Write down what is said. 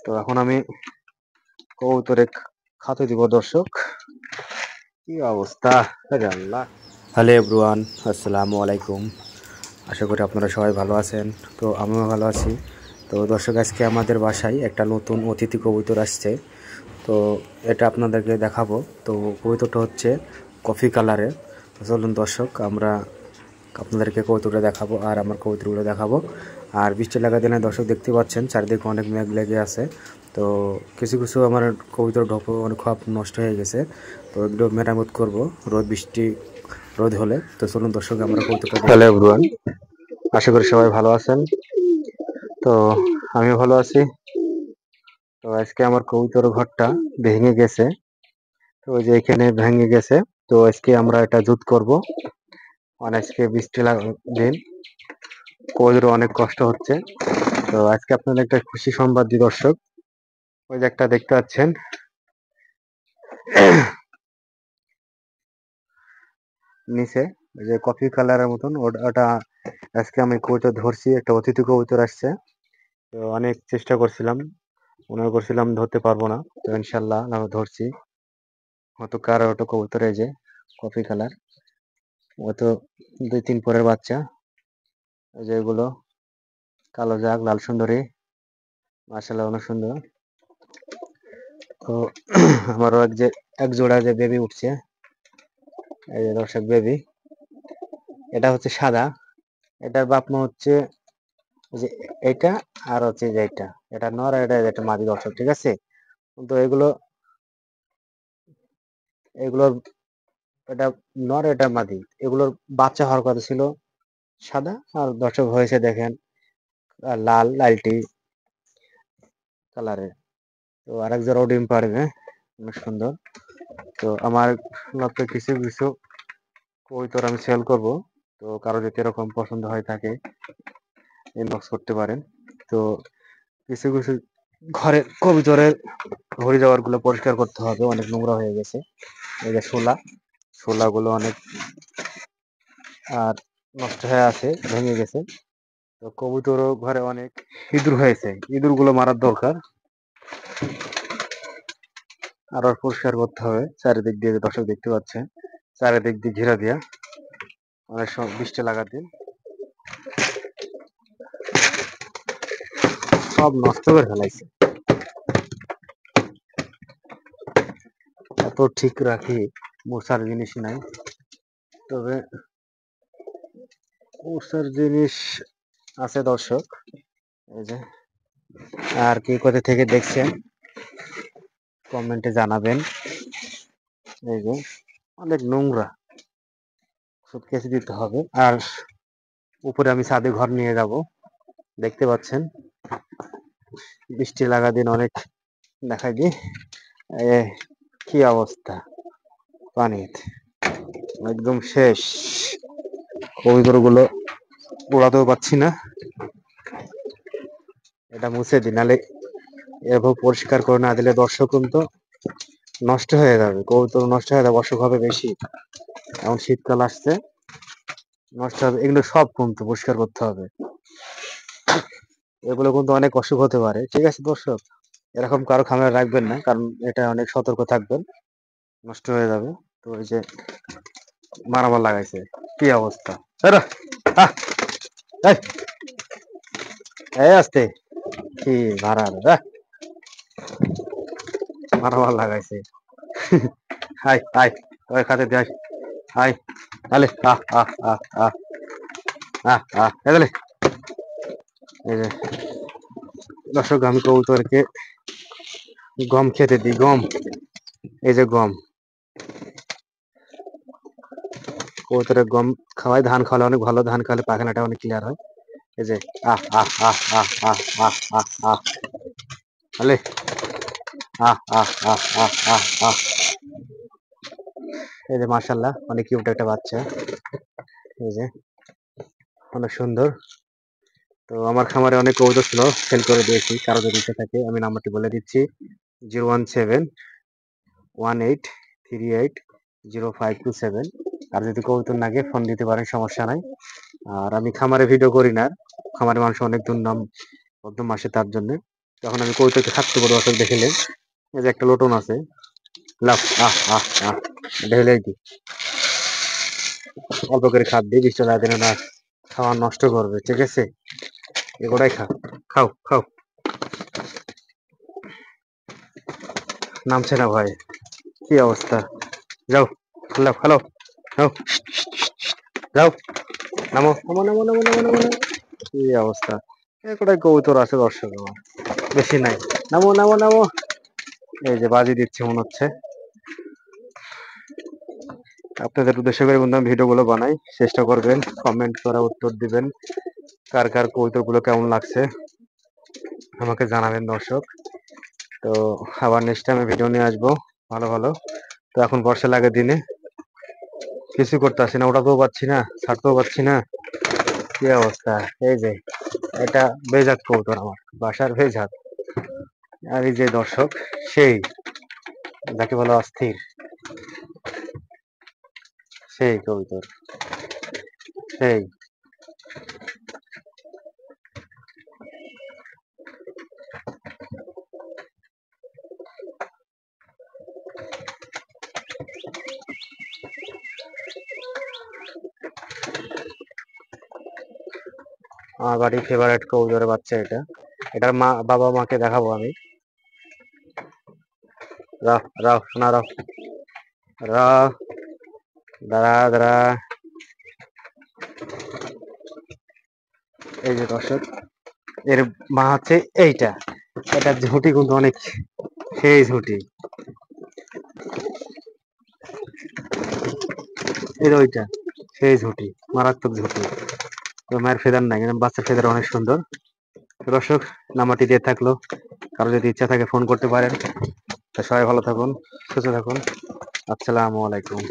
তো এখন আমি কবুতরে খাতে দিব দর্শক। কি অবস্থা! আরে আল্লাহ! হ্যালো এভরিওয়ান, আসসালামু আলাইকুম। আশা করি আপনারা সবাই ভালো আছেন। তো আমিও ভালো আছি। তো দর্শক, আজকে আমাদের বাসায় একটা নতুন অতিথি কবুতর আসছে। তো এটা আপনাদেরকে দেখাবো। তো কবুতরটা হচ্ছে কফি কালারের। চলুন দর্শক, আমরা আপনাদেরকে কবুতরটা দেখাবো আর আমার কবুতরগুলো দেখাবো। আর বৃষ্টি লাগা দিনে দর্শক দেখতে পাচ্ছেন চারিদিকে অনেক মেঘ লেগে আছে। তো কিছু কিছু আমার কবুতর ঢোপ অনেক খুব নষ্ট হয়ে গেছে। তো এগুলো মেরামত করব রোদ হলে। তো চলুন দর্শক, আমরা কবুতরটা দেখি। হ্যালো এভরিওয়ান, আশা করি সবাই ভালো আছেন। তো আমিও ভালো আছি। তো আজকে আমার কবুতর ঘরটা ভেঙে গেছে। তো ওই যে এখানে ভেঙে গেছে। তো আজকে আমরা এটা জুত করব। আজকে বৃষ্টি দিন, কবুতর অনেক কষ্ট হচ্ছে। তো আজকে আপনাদের একটা খুশি সংবাদ দিই দর্শক। ওই যে একটা দেখতে পাচ্ছেন নিচে, ওই যে কফি কালারের মতন, ওটা আজকে আমি কবুতর ধরছি। একটা অতিথি কবুতর আসছে। তো অনেক চেষ্টা করছিলাম, মনে করছিলাম ধরতে পারবো না। তো ইনশাল্লাহ আমি ধরছি। হয়তো কারো ওটা কবুতর, এই যে কফি কালার, ও তো 2-3 পরের বাচ্চা। এই যে এগুলো কালো জাগ, লাল সুন্দরী, মাশাআল্লাহ অনেক সুন্দর। তো আমারও এক জোড়া যে বেবি উঠছে, এই যে দর্শক বেবি, এটা হচ্ছে সাদা। এটার বাপ মা হচ্ছে যে এটা, আর হচ্ছে যে এটা নর, এটা মাদি দর্শক, ঠিক আছে। তো এগুলো এগুলোর এটা নর, এটা মাদি। এগুলোর বাচ্চা হওয়ার কথা ছিল সাদা, আর দর্শক হয়েছে দেখেন লাল লালটি কালারের। তো আরেক জোড়াও ডিম পারবে, অনেক সুন্দর। তো আমার লক্ষ্যে কিছু কিছু কবুতর আমি সেল করব। তো কারো যদি এরকম পছন্দ হয় থাকে, ইনবক্স করতে পারেন। তো কিছু কিছু ঘরের কবুতরের ঘড়ি যাওয়ার গুলো পরিষ্কার করতে হবে, অনেক নোংরা হয়ে গেছে। এই যে শোলা গুলো অনেক আর নষ্ট হয়ে আছে, ভেঙে গেছে। তো কবুতরও ঘরে অনেক ইঁদুর হয়েছে, ইঁদুর গুলো মারার দরকার। আরো পরিষ্কার করতে হবে চারিদিক দিয়ে, দর্শক দেখতে পাচ্ছেন চারিদিক দিয়ে ঘেরা দিয়া। অনেক সময় বৃষ্টি লাগার দিন সব নষ্ট করে ফেলাইছে। এত ঠিক রাখি, মশার জিনিস নাই। তবে মশার জিনিস আছে দর্শক। এই যে, আর কি কোথা থেকে দেখছেন কমেন্টে জানাবেন। এই যে অনেক নোংরা, সব কেচে দিতে হবে। আর উপরে আমি ছাদে ঘর নিয়ে যাব, দেখতে পাচ্ছেন বৃষ্টি লাগা দিন অনেক দেখাই দি। কি অবস্থা পানির, একদম শেষ। কবুতর গুলো উড়াতেও পাচ্ছি না। এটা মুছে দিন, নাহলে এভাবে পরিষ্কার করে না দিলে দর্শক কিন্তু নষ্ট হয়ে যাবে, কবুতর নষ্ট হয়ে যাবে, অসুখ হবে বেশি। এখন শীতকাল আসছে, নষ্ট হবে এগুলো সব, কিন্তু পরিষ্কার করতে হবে। এগুলো কিন্তু অনেক অসুখ হতে পারে, ঠিক আছে দর্শক। এরকম কারো খামারে রাখবেন না, কারণ এটা অনেক সতর্ক থাকবেন, নষ্ট হয়ে যাবে। তো এই যে মারামার লাগাইছে, কি অবস্থা! এই আসতে কি মারা মারামার লাগাইছে। হাই হাই, ওই খাতে দিয়ে হাই, আলে আহ আহ আহ আহ আহ আহ এদলে। এই যে দর্শক, আমি কবুতরকে গম খেতে দিই, গম। এই যে গম, কবুতরের গম খাওয়াই। ধান খাওয়ালে অনেক ভালো, ধান খাওয়ালে পায়খানাটা অনেক ক্লিয়ার হয়। এই যে আহ আহ আহ আহ আহ আহ আহ আহ আলে আহ আহ আহ আহ আহ আহ। এই যে মাশাআল্লাহ, অনেক কিউট একটা বাচ্চা। এই যে অনেক সুন্দর। তো আমার খামারে অনেক কবুতর ছিল, সেল করে দিয়েছি। কারো যদি ইচ্ছে থাকে আমি নাম্বারটি বলে দিচ্ছি, 01718380527। আর যদি কবুতর লাগে ফোন দিতে পারেন, সমস্যা নাই। আর আমি খামারে ভিডিও করি না, খামারে মানুষ অনেক দুর্নাম বদনাম আসে তার জন্য। তখন আমি কৌতুকে খাচ্ছি বড় দর্শক দেখলে এই যে একটা লোটন আছে লাভ আহ আহ আহ ঢেলে দি অল্প করে খাদ দিই 20 টাকা দিনে না খাওয়া নষ্ট করবে ঠিক আছে এগুলাই খাও খাও নামছে না ভাই কি অবস্থা যাও লাভ খালো যাও যাও নামো নামো নামো নামো নামো নামো নামো। কি অবস্থা এগুলাই কবুতর আছে দর্শক আমার বেশি নাই নামো নামো নামো এই যে বাজি দিচ্ছে মনে হচ্ছে আপনাদের উদ্দেশ্য করে বন্ধু আমি ভিডিওগুলো বানাই চেষ্টা করবেন কমেন্ট করা উত্তর দিবেন কার কার কৌতুকগুলো কেমন লাগছে আমাকে জানাবেন দর্শক তো আবার নেক্সট টাইমে ভিডিও নিয়ে আসবো ভালো ভালো তো এখন বর্ষা লাগে দিনে কিছু করতে আসি না ওঠাতেও পারছি না ছাড়তেও পারছি না কি অবস্থা এই যে এটা বেজাত কবুতর আমার বাসার বেজাত আর এই যে দর্শক সেই যাকে বলা অস্থির সেই কবুতর সেই আমার বাড়ির ফেভারিট কবুতরের বাচ্চা এটা এটার মা বাবা মাকে দেখাবো আমি রাহ রাহ শোনা রাহ রাহ দাঁড়া দাঁড়া এই যে দর্শক এর মা হচ্ছে এইটা এটার ঝুঁটি কিন্তু অনেক সেই ঝুঁটি এই যে ওইটা সেই ঝুঁটি মারাত্মক ঝুঁটি তো মায়ের ফেদার নাই কিন্তু বাচ্চার ফেদার অনেক সুন্দর তো দর্শক নাম্বারটি দিয়ে থাকলো কারো যদি ইচ্ছা থাকে ফোন করতে পারেন তো সবাই ভালো থাকুন সুস্থ থাকুন আসসালামু আলাইকুম